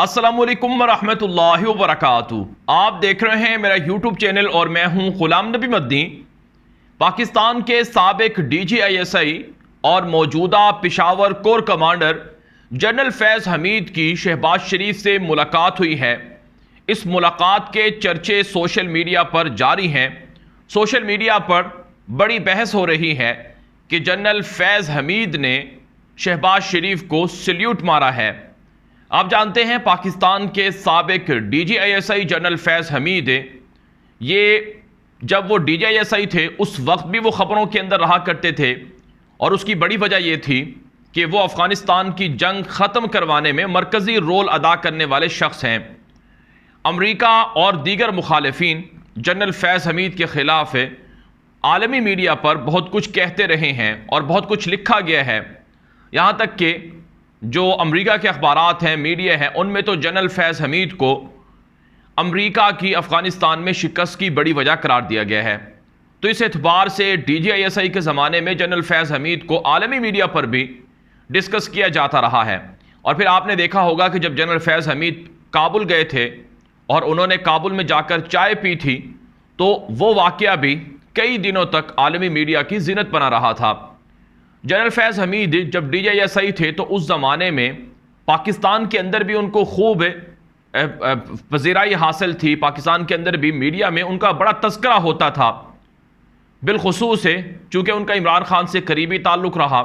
अस्सलामुअलैकुम वरहमतुल्लाहि वबरकातुहू। आप देख रहे हैं मेरा यूट्यूब चैनल और मैं हूं गुलाम नबी मद्दी। पाकिस्तान के साबिक DGISI और मौजूदा पेशावर कोर कमांडर जनरल फैज़ हमीद की शहबाज शरीफ से मुलाकात हुई है। इस मुलाकात के चर्चे सोशल मीडिया पर जारी हैं। सोशल मीडिया पर बड़ी बहस हो रही है कि जनरल फैज़ हमीद ने शहबाज शरीफ को सल्यूट मारा है। आप जानते हैं पाकिस्तान के साबिक DGISI जनरल फैज़ हमीद, ये जब वो DGISI थे उस वक्त भी वो ख़बरों के अंदर रहा करते थे और उसकी बड़ी वजह ये थी कि वो अफ़गानिस्तान की जंग ख़त्म करवाने में मरकज़ी रोल अदा करने वाले शख्स हैं। अमरीका और दीगर मुखालिफिन जनरल फैज़ हमीद के ख़िलाफ़ आलमी मीडिया पर बहुत कुछ कहते रहे हैं और बहुत कुछ लिखा गया है। यहाँ तक कि जो अमरीका के अखबारात हैं, मीडिया है, उनमें तो जनरल फैज़ हमीद को अमरीका की अफ़गानिस्तान में शिकस्त की बड़ी वजह करार दिया गया है। तो इस एतबार से DGISI के ज़माने में जनरल फैज़ हमीद को आलमी मीडिया पर भी डिस्कस किया जाता रहा है। और फिर आपने देखा होगा कि जब जनरल फैज़ हमीद काबुल गए थे और उन्होंने काबुल में जाकर चाय पी थी, तो वो वाक़या भी कई दिनों तक आलमी मीडिया की ज़ीनत बना रहा था। जनरल फैज़ हमीद जब DGISI थे तो उस ज़माने में पाकिस्तान के अंदर भी उनको खूब पज़ीराई हासिल थी। पाकिस्तान के अंदर भी मीडिया में उनका बड़ा तज़किरा होता था, बिलख़ुसूस चूँकि उनका इमरान खान से करीबी ताल्लुक़ रहा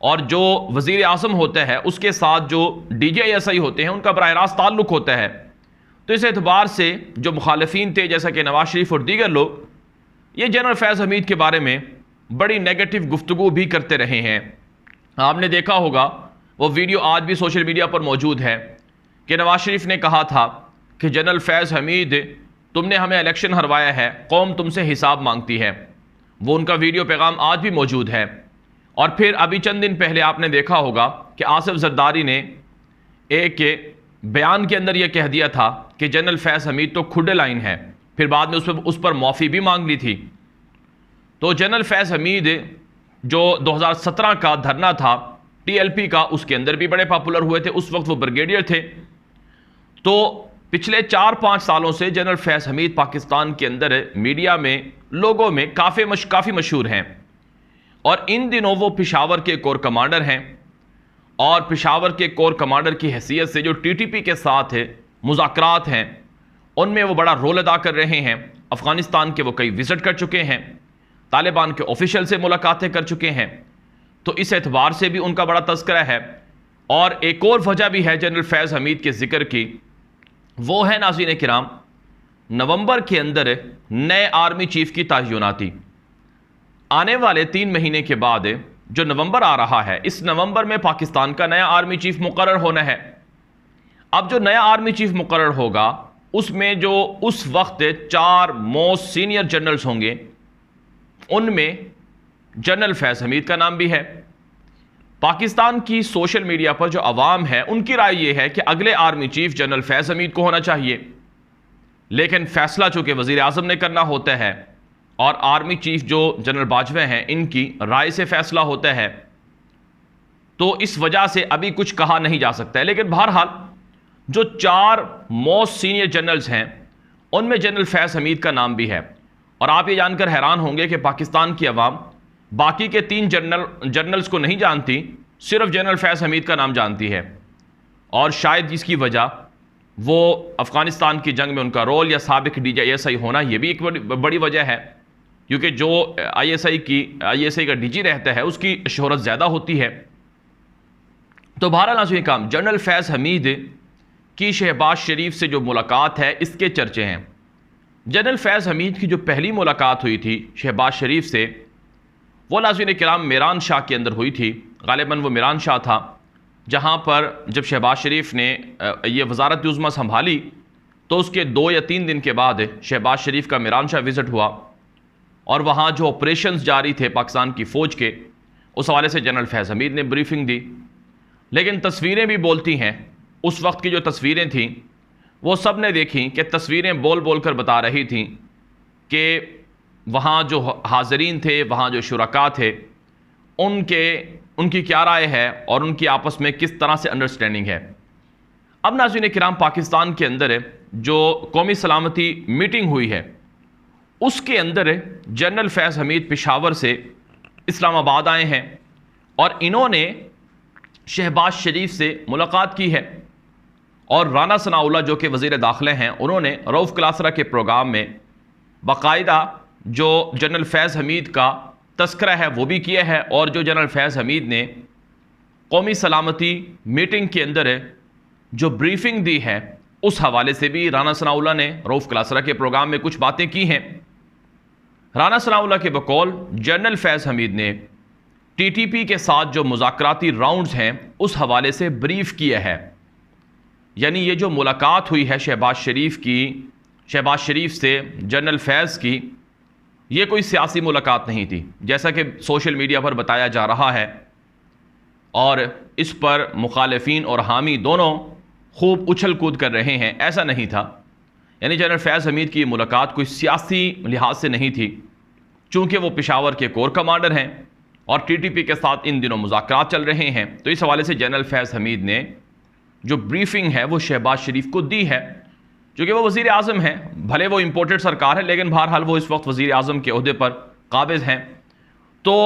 और जो वज़ीर आज़म होता है उसके साथ जो DGISI होते हैं उनका बराह रास्त ताल्लुक़ होता है। तो इस एतबार से जो मुखालिफिन थे जैसा कि नवाज शरीफ और दीगर लोग, ये जनरल फैज़ हमीद के बारे में बड़ी नेगेटिव गुफ्तगू भी करते रहे हैं। आपने देखा होगा वो वीडियो आज भी सोशल मीडिया पर मौजूद है कि नवाज शरीफ ने कहा था कि जनरल फैज़ हमीद, तुमने हमें इलेक्शन हरवाया है, कौम तुमसे हिसाब मांगती है। वो उनका वीडियो पैगाम आज भी मौजूद है। और फिर अभी चंद दिन पहले आपने देखा होगा कि आसिफ जरदारी ने एक बयान के अंदर यह कह दिया था कि जनरल फैज़ हमीद तो खुडे लाइन है। फिर बाद में उस पर माफ़ी भी मांग ली थी। तो जनरल फैज़ हमीद जो 2017 का धरना था TLP का, उसके अंदर भी बड़े पॉपुलर हुए थे। उस वक्त वो ब्रिगेडियर थे। तो पिछले 4-5 सालों से जनरल फैज़ हमीद पाकिस्तान के अंदर मीडिया में, लोगों में काफ़ी मशहूर हैं। और इन दिनों वो पेशावर के कोर कमांडर हैं और पेशावर के कोर कमांडर की हैसियत से जो TTP के साथ मुज़ाकरात हैं उनमें वो बड़ा रोल अदा कर रहे हैं। अफ़गानिस्तान के वो कई विज़िट कर चुके हैं, तालिबान के ऑफिशियल से मुलाकातें कर चुके हैं। तो इस एतबार से भी उनका बड़ा तज़किरा है। और एक और वजह भी है जनरल फैज़ हमीद के ज़िक्र की, वो है नाज़रीन किराम, नवंबर के अंदर नए आर्मी चीफ की तयनाती। आने वाले 3 महीने के बाद जो नवंबर आ रहा है, इस नवंबर में पाकिस्तान का नया आर्मी चीफ मुकर्रर होना है। अब जो नया आर्मी चीफ मुकर्रर होगा उसमें जो उस वक्त 4 मोस्ट सीनियर जनरल्स होंगे, उनमें जनरल फैज़ हमीद का नाम भी है। पाकिस्तान की सोशल मीडिया पर जो अवाम है उनकी राय यह है कि अगले आर्मी चीफ जनरल फैज़ हमीद को होना चाहिए, लेकिन फैसला चूंकि वज़ीर आज़म ने करना होता है और आर्मी चीफ जो जनरल बाजवा हैं इनकी राय से फैसला होता है, तो इस वजह से अभी कुछ कहा नहीं जा सकता है। लेकिन बहरहाल जो 4 मोस्ट सीनियर जनरल्स हैं उनमें जनरल फैज़ हमीद का नाम भी है। और आप ये जानकर हैरान होंगे कि पाकिस्तान की अवाम बाकी के 3 जनरल्स को नहीं जानती, सिर्फ जनरल फैज़ हमीद का नाम जानती है। और शायद इसकी वजह वो अफ़गानिस्तान की जंग में उनका रोल या साबिक DGISI होना, ये भी एक बड़ी वजह है, क्योंकि जो ISI का DG रहता है उसकी शोहरत ज़्यादा होती है। तो बहरहाल नाज़रीन काम, जनरल फैज़ हमीद की शहबाज शरीफ से जो मुलाकात है इसके चर्चे हैं। जनरल फैज़ हमीद की जो पहली मुलाकात हुई थी शहबाज शरीफ से, वो नाज़रीन किराम मीरान शाह के अंदर हुई थी। ग़ालिबन वो मीरान शाह था जहाँ पर जब शहबाज शरीफ ने ये वज़ारत उज़्मा संभाली तो उसके 2 या 3 दिन के बाद शहबाज शरीफ का मीरान शाह विज़िट हुआ और वहाँ जो ऑपरेशंस जारी थे पाकिस्तान की फ़ौज के, उस हवाले से जनरल फैज़ हमीद ने ब्रीफिंग दी। लेकिन तस्वीरें भी बोलती हैं। उस वक्त की जो तस्वीरें थीं वो सब ने देखी कि तस्वीरें बोल बोल कर बता रही थी कि वहाँ जो हाज़रीन थे, वहाँ जो शुरका थे, उनकी क्या राय है और उनकी आपस में किस तरह से अंडरस्टैंडिंग है। अब नाज़रीन किराम, पाकिस्तान के अंदर जो कौमी सलामती मीटिंग हुई है उसके अंदर जनरल फैज़ हमीद पेशावर से इस्लामाबाद आए हैं और इन्होंने शहबाज शरीफ से मुलाकात की है। और राना सनाउल्लाह जो कि वज़ीर दाखिला हैं, उन्होंने रऊफ़ क्लासरा के प्रोग्राम में बाकायदा जो जनरल फैज़ हमीद का तस्करा है वो भी किया है। और जो जनरल फैज़ हमीद ने कौमी सलामती मीटिंग के अंदर जो ब्रीफिंग दी है उस हवाले से भी राना सनाउल्लाह ने रऊफ़ क्लासरा के प्रोग्राम में कुछ बातें की हैं। राना सनाउल्लाह के बकौल जनरल फैज़ हमीद ने टीटीपी के साथ जो मुज़ाकराती राउंड्स हैं उस हवाले से ब्रीफ किया है। यानी ये जो मुलाकात हुई है शहबाज शरीफ से जनरल फैज़ की, ये कोई सियासी मुलाकात नहीं थी जैसा कि सोशल मीडिया पर बताया जा रहा है। और इस पर मुखालिफिन और हामी दोनों खूब उछल कूद कर रहे हैं। ऐसा नहीं था, यानी जनरल फैज़ हमीद की मुलाकात कोई सियासी लिहाज से नहीं थी, चूँकि वो पेशावर के कोर कमांडर हैं और टीटीपी के साथ इन दिनों मुज़ाकरात चल रहे हैं। तो इस हवाले से जनरल फैज़ हमीद ने जो ब्रीफिंग है वो शहबाज शरीफ को दी है, क्योंकि वो वज़ीर आज़म हैं। भले वो इम्पोर्टेड सरकार है, लेकिन बहरहाल वो इस वक्त वज़ीर आज़म के ओहदे पर काबिज़ हैं। तो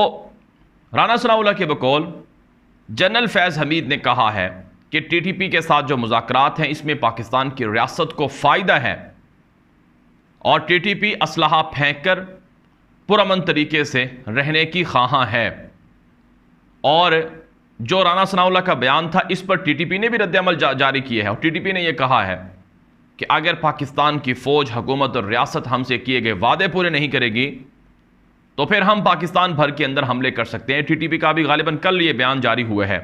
राना सनाउल्लाह के बकौल जनरल फैज़ हमीद ने कहा है कि टीटीपी के साथ जो मुज़ाकरात हैं इसमें पाकिस्तान की रियासत को फ़ायदा है और टीटीपी असलहा फेंक कर पुरअमन तरीके से रहने की ख्वाहां है। और जो राना सनाउल्लाह का बयान था इस पर टीटीपी ने भी रद्द-ए-अमल जारी किया है और टीटीपी ने यह कहा है कि अगर पाकिस्तान की फ़ौज, हुकूमत और रियासत हमसे किए गए वादे पूरे नहीं करेगी तो फिर हम पाकिस्तान भर के अंदर हमले कर सकते हैं। टीटीपी का भी गालिबन कल ये बयान जारी हुआ है।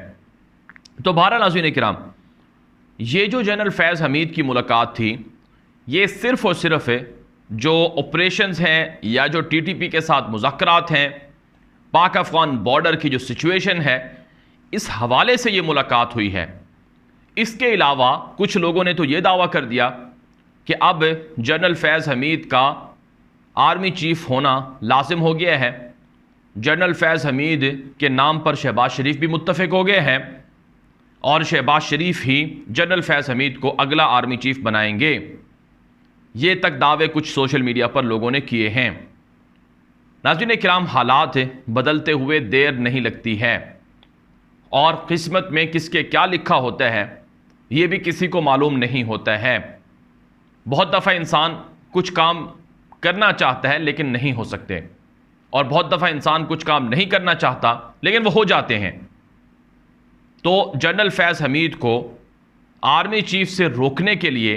तो बहरहाल नाज़रीन किराम, ये जो जनरल फैज़ हमीद की मुलाकात थी, ये सिर्फ़ और सिर्फ जो ऑपरेशंस हैं या जो टीटीपी के साथ मुज़ाकरात हैं, पाक अफ़गान बॉर्डर की जो सिचुएशन है, इस हवाले से ये मुलाकात हुई है। इसके अलावा कुछ लोगों ने तो ये दावा कर दिया कि अब जनरल फैज़ हमीद का आर्मी चीफ़ होना लाजिम हो गया है। जनरल फैज़ हमीद के नाम पर शहबाज शरीफ भी मुत्तफ़िक हो गए हैं और शहबाज शरीफ ही जनरल फैज़ हमीद को अगला आर्मी चीफ़ बनाएंगे। ये तक दावे कुछ सोशल मीडिया पर लोगों ने किए हैं। नाज़रीन किराम, हालात बदलते हुए देर नहीं लगती है और किस्मत में किसके क्या लिखा होता है ये भी किसी को मालूम नहीं होता है। बहुत दफ़ा इंसान कुछ काम करना चाहता है लेकिन नहीं हो सकते, और बहुत दफ़ा इंसान कुछ काम नहीं करना चाहता लेकिन वो हो जाते हैं। तो जनरल फैज़ हमीद को आर्मी चीफ से रोकने के लिए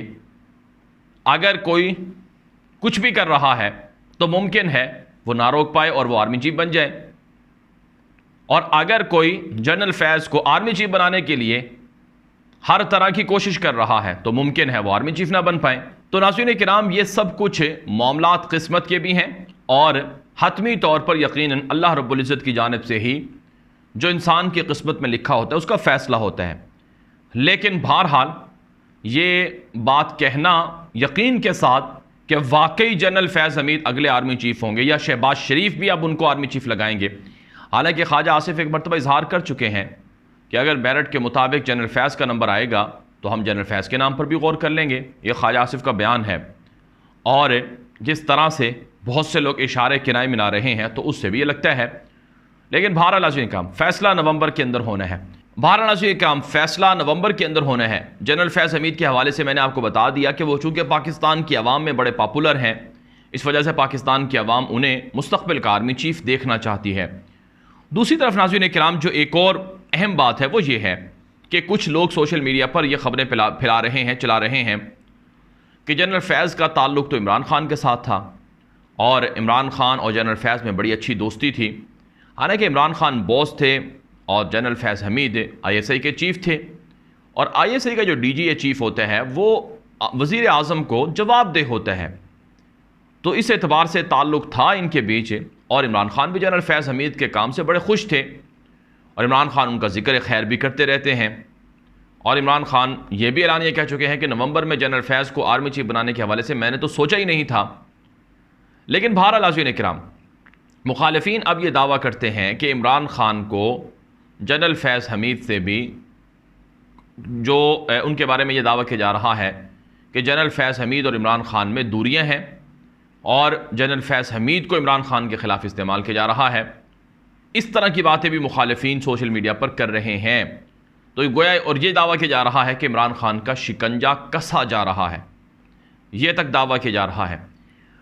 अगर कोई कुछ भी कर रहा है तो मुमकिन है वो ना रोक पाए और वो आर्मी चीफ बन जाए। और अगर कोई जनरल फैज़ को आर्मी चीफ बनाने के लिए हर तरह की कोशिश कर रहा है तो मुमकिन है वो आर्मी चीफ ना बन पाए। तो नाज़रीन किराम, ये सब कुछ मामलात किस्मत के भी हैं और हतमी तौर पर यकीनन अल्लाह रब्बुल इज़्ज़त की जानिब से ही जो इंसान की किस्मत में लिखा होता है उसका फ़ैसला होता है। लेकिन बहरहाल ये बात कहना यकीन के साथ कि वाकई जनरल फैज़ हमीद अगले आर्मी चीफ होंगे या शहबाज शरीफ भी अब उनको आर्मी चीफ लगाएंगे, हालांकि ख्वाजा आसिफ एक मरतबा इजहार कर चुके हैं कि अगर मेरिट के मुताबिक जनरल फैज़ का नंबर आएगा तो हम जनरल फैज़ के नाम पर भी गौर कर लेंगे। ये ख्वाजा आसिफ का बयान है और जिस तरह से बहुत से लोग इशारे किनाए मिला रहे हैं तो उससे भी ये लगता है। लेकिन बहरहाल नाज़रीन काम फ़ैसला नवंबर के अंदर होना है। बहरहाल नाज़रीन काम फ़ैसला नवंबर के अंदर होना है। जनरल फैज़ हमीद के हवाले से मैंने आपको बता दिया कि वो चूँकि पाकिस्तान की आवाम में बड़े पॉपुलर हैं, इस वजह से पाकिस्तान की आवाम उन्हें मुस्तक़बिल का आर्मी चीफ देखना चाहती है। दूसरी तरफ नाज़रीन किराम, जो एक और अहम बात है वो ये है कि कुछ लोग सोशल मीडिया पर यह खबरें फैला रहे हैं, चला रहे हैं कि जनरल फैज़ का ताल्लुक़ तो इमरान खान के साथ था और इमरान खान और जनरल फैज़ में बड़ी अच्छी दोस्ती थी। हालांकि इमरान खान बॉस थे और जनरल फैज़ हमीद ISI के चीफ़ थे और ISI का जो DGA चीफ़ होता है वो वज़ीर आज़म को जवाबदेह होता है। तो इस एतबार से ताल्लुक़ था इनके बीच और इमरान खान भी जनरल फैज़ हमीद के काम से बड़े खुश थे और इमरान खान उनका ज़िक्र खैर भी करते रहते हैं। और इमरान खान ये भी ऐलानिया कह चुके हैं कि नवंबर में जनरल फैज़ को आर्मी चीफ बनाने के हवाले से मैंने तो सोचा ही नहीं था। लेकिन बहरहाल नाज़रीन किराम, मुखालिफिन अब ये दावा करते हैं कि इमरान खान को जनरल फैज़ हमीद से भी जो उनके बारे में ये दावा किया जा रहा है कि जनरल फैज़ हमीद और इमरान खान में दूरियां हैं और जनरल फैज़ हमीद को इमरान खान के ख़िलाफ़ इस्तेमाल किया जा रहा है। इस तरह की बातें भी मुखालिफिन सोशल मीडिया पर कर रहे हैं। तो गोया और ये दावा किया जा रहा है कि इमरान खान का शिकंजा कसा जा रहा है, ये तक दावा किया जा रहा है।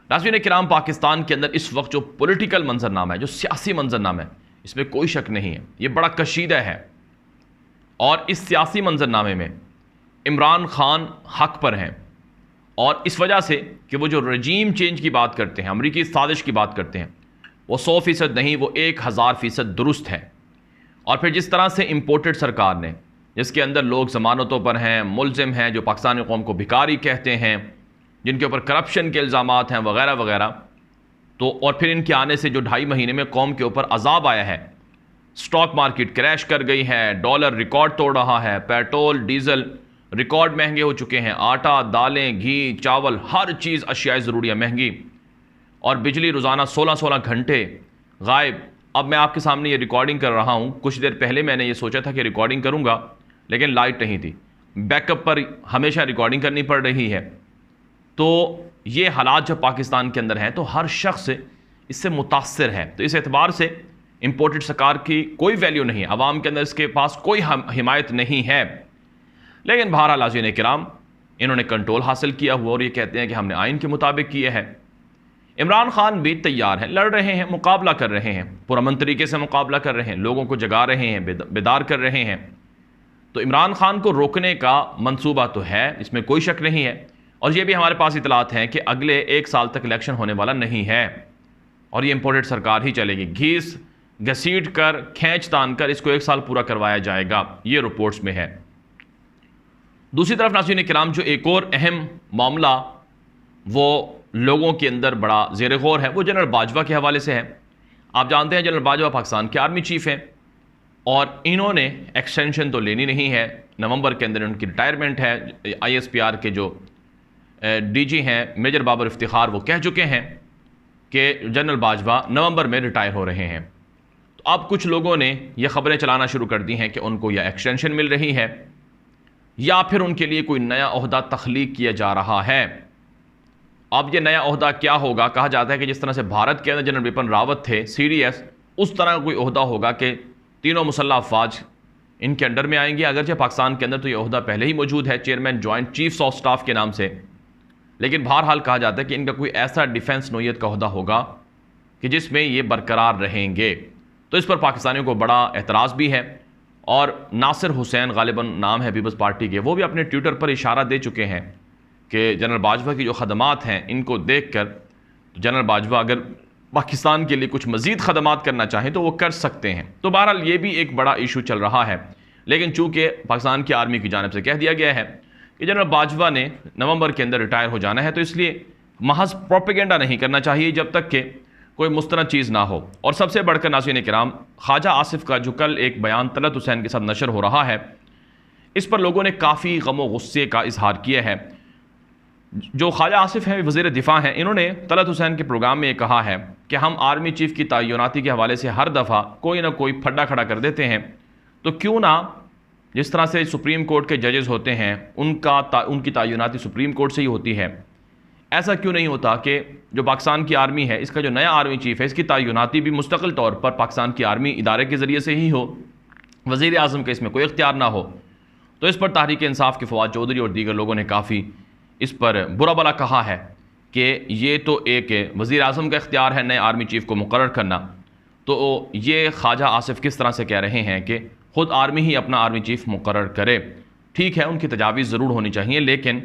नाज़रीन किराम, पाकिस्तान के अंदर इस वक्त जो पॉलिटिकल मंजरनामा है, जो सियासी मंजरनामा है, इसमें कोई शक नहीं है, ये बड़ा कशीदा है। और इस सियासी मंजरनामे में इमरान खान हक पर हैं, और इस वजह से कि वो जो रजीम चेंज की बात करते हैं, अमरीकी साजिश की बात करते हैं, वो 100% नहीं, वो 1000% दुरुस्त है। और फिर जिस तरह से इम्पोर्टेड सरकार ने, जिसके अंदर लोग ज़मानतों पर हैं, मुलजिम हैं, जो पाकिस्तानी कौम को भिखारी कहते हैं, जिनके ऊपर करप्शन के इल्ज़ामात हैं वगैरह वगैरह, तो और फिर इनके आने से जो 2.5 महीने में कौम के ऊपर अजाब आया है, स्टॉक मार्केट क्रैश कर गई है, डॉलर रिकॉर्ड तोड़ रहा है, पेट्रोल डीजल रिकॉर्ड महंगे हो चुके हैं, आटा दालें घी चावल हर चीज़ अशियाए ज़रूरियाँ महंगी, और बिजली रोज़ाना 16-16 घंटे गायब। अब मैं आपके सामने ये रिकॉर्डिंग कर रहा हूँ, कुछ देर पहले मैंने ये सोचा था कि रिकॉर्डिंग करूँगा, लेकिन लाइट नहीं थी, बैकअप पर हमेशा रिकॉर्डिंग करनी पड़ रही है। तो ये हालात जब पाकिस्तान के अंदर हैं तो हर शख्स इससे मुतासर है। तो इस एतबार से इम्पोर्टेड सरकार की कोई वैल्यू नहीं है, आवाम के अंदर इसके पास कोई हिमायत नहीं है। लेकिन बहरहाल नाज़रीन किराम, इन्होंने कंट्रोल हासिल किया हुआ और ये कहते हैं कि हमने आइन के मुताबिक किया है। इमरान खान भी तैयार हैं, लड़ रहे हैं, मुकाबला कर रहे हैं, पुरअमन तरीके से मुकाबला कर रहे हैं, लोगों को जगा रहे हैं, बेदार कर रहे हैं। तो इमरान खान को रोकने का मंसूबा तो है, इसमें कोई शक नहीं है। और ये भी हमारे पास इतलात हैं कि अगले 1 साल तक इलेक्शन होने वाला नहीं है और ये इम्पोर्टेड सरकार ही चलेगी। घीस घसीट कर, खींच तान कर इसको 1 साल पूरा करवाया जाएगा, ये रिपोर्ट्स में है। दूसरी तरफ नाज़रीन किराम, जो एक और अहम मामला वो लोगों के अंदर बड़ा ज़ेर गौर है, वो जनरल बाजवा के हवाले से है। आप जानते हैं जनरल बाजवा पाकिस्तान के आर्मी चीफ़ हैं और इन्होंने एक्सटेंशन तो लेनी नहीं है, नवंबर के अंदर उनकी रिटायरमेंट है। ISPR के जो DG हैं मेजर बाबर इफ्तिखार, वो कह चुके हैं कि जनरल बाजवा नवंबर में रिटायर हो रहे हैं। तो अब कुछ लोगों ने यह खबरें चलाना शुरू कर दी हैं कि उनको यह एक्सटेंशन मिल रही है या फिर उनके लिए कोई नया ओहदा तख्लीक किया जा रहा है। अब ये नया ओहदा क्या होगा? कहा जाता है कि जिस तरह से भारत के अंदर जनरल बिपिन रावत थे CDS, उस तरह का कोई ओहदा होगा कि तीनों मुसल्लह अफवाज इनके अंडर में आएंगे। अगरचे पाकिस्तान के अंदर तो ये ओहदा पहले ही मौजूद है, chairman joint chiefs of staff के नाम से, लेकिन बहरहाल कहा जाता है कि इनका कोई ऐसा डिफेंस नोयत का ओहदा होगा कि जिसमें ये बरकरार रहेंगे। तो इस पर पाकिस्तानियों को बड़ा एतराज़ भी है और नासिर हुसैन गालिबन नाम है पीपल्स पार्टी के, वो भी अपने ट्विटर पर इशारा दे चुके हैं कि जनरल बाजवा की जो खदमात हैं इनको देख कर जनरल बाजवा अगर पाकिस्तान के लिए कुछ मज़ीद खदमात करना चाहें तो वो कर सकते हैं। तो बहरहाल ये भी एक बड़ा इशू चल रहा है, लेकिन चूँकि पाकिस्तान की आर्मी की जानिब से कह दिया गया है कि जनरल बाजवा ने नवंबर के अंदर रिटायर हो जाना है, तो इसलिए महज प्रोपेगेंडा नहीं करना चाहिए जब तक कि कोई मुस्तनद चीज़ ना हो। और सबसे बढ़कर नाज़रीन किराम, ख्वाजा आसिफ का जो कल एक बयान तलत हुसैन के साथ नशर हो रहा है, इस पर लोगों ने काफ़ी गम व गुस्से का इजहार किया है। जो ख्वाजा आसिफ हैं वज़ीर दिफा हैं, इन्होंने तलत हुसैन के प्रोग्राम में ये कहा है कि हम आर्मी चीफ़ की तयनाती के हवाले से हर दफ़ा कोई ना कोई फड्डा खड़ा कर देते हैं, तो क्यों ना जिस तरह से सुप्रीम कोर्ट के जजेस होते हैं उनकी तयनाती सुप्रीम कोर्ट से ही होती है, ऐसा क्यों नहीं होता कि जो पाकिस्तान की आर्मी है, इसका जो नया आर्मी चीफ़ है, इसकी तयनाती भी मुस्तकिल तौर पर पाकिस्तान की आर्मी इदारे के ज़रिए से ही हो, वज़ीर आज़म का इसमें कोई इख्तियार ना हो। तो इस पर तहरीक इंसाफ के फवाद चौधरी और दीगर लोगों ने काफ़ी इस पर बुरा भला कहा है कि ये तो एक वज़ीर आज़म का इख्तियार है नए आर्मी चीफ़ को मुकर्रर करना। तो ये ख्वाजा आसिफ किस तरह से कह रहे हैं कि ख़ुद आर्मी ही अपना आर्मी चीफ़ मुकर्रर करे। ठीक है, उनकी तजावीज़ ज़रूर होनी चाहिए, लेकिन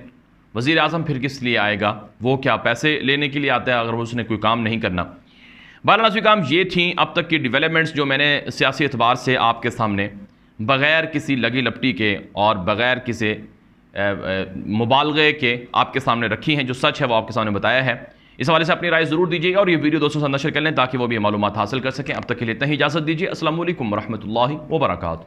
वज़ीर आज़म फिर किस लिए आएगा? वो क्या पैसे लेने के लिए आता है अगर उसने कोई काम नहीं करना? बहरहाल काम ये थी अब तक की डेवलपमेंट्स जो मैंने सियासी एतबार से आपके सामने बग़ैर किसी लगी लपटी के और बग़ैर किसी मुबालगे के आपके सामने रखी हैं। जो सच है वो आपके सामने बताया है। इस हवाले से अपनी राय ज़रूर दीजिएगा और ये वीडियो दोस्तों से नशर कर लें ताकि वो भी मालूमात हासिल कर सकें। अब तक के लिए इतना ही इजाज़त दीजिए। अस्सलामु अलैकुम वरहमतुल्लाहि वबरकातुहू।